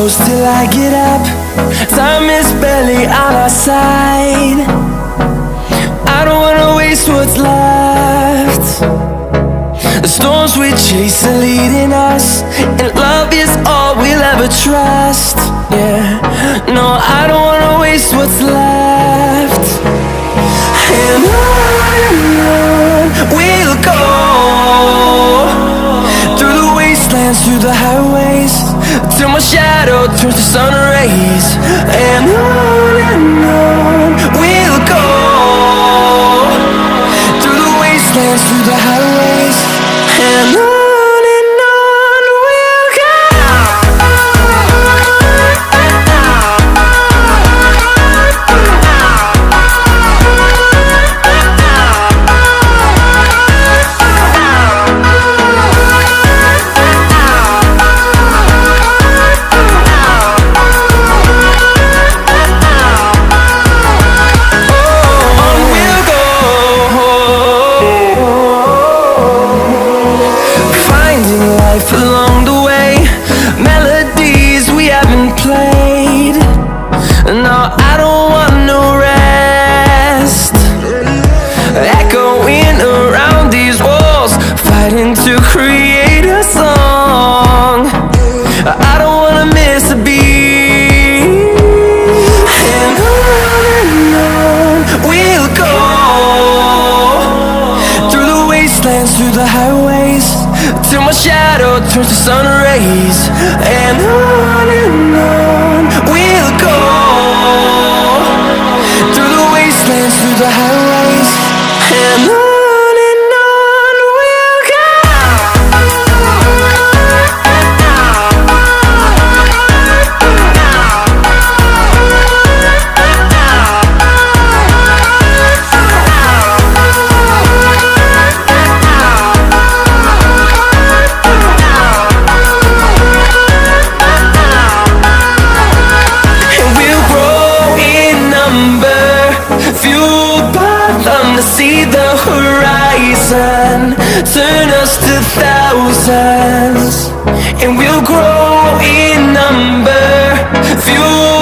close till I get up. Time is barely on our side. I don't wanna waste what's left. The storms we chase are leading us, and love is all we'll ever trust. Yeah, no, I don't wanna waste what's left. And on we'll go, through the wastelands, through the highways, till my shadow turns to sun rays. And on we'll go, through the wastelands, through the highways, and on we'll go. Along the way, melodies we haven't played. No, I don't want no rest. Echoing around these walls, fighting to create a song. I don't wanna miss a beat. And on we'll go, through the wastelands, through the highways, till my shadow turns to sun rays. And on we'll go, through the wastelands, through the highways, and on we'll go. See the horizon, turn us to thousands, and we'll grow in number, fuel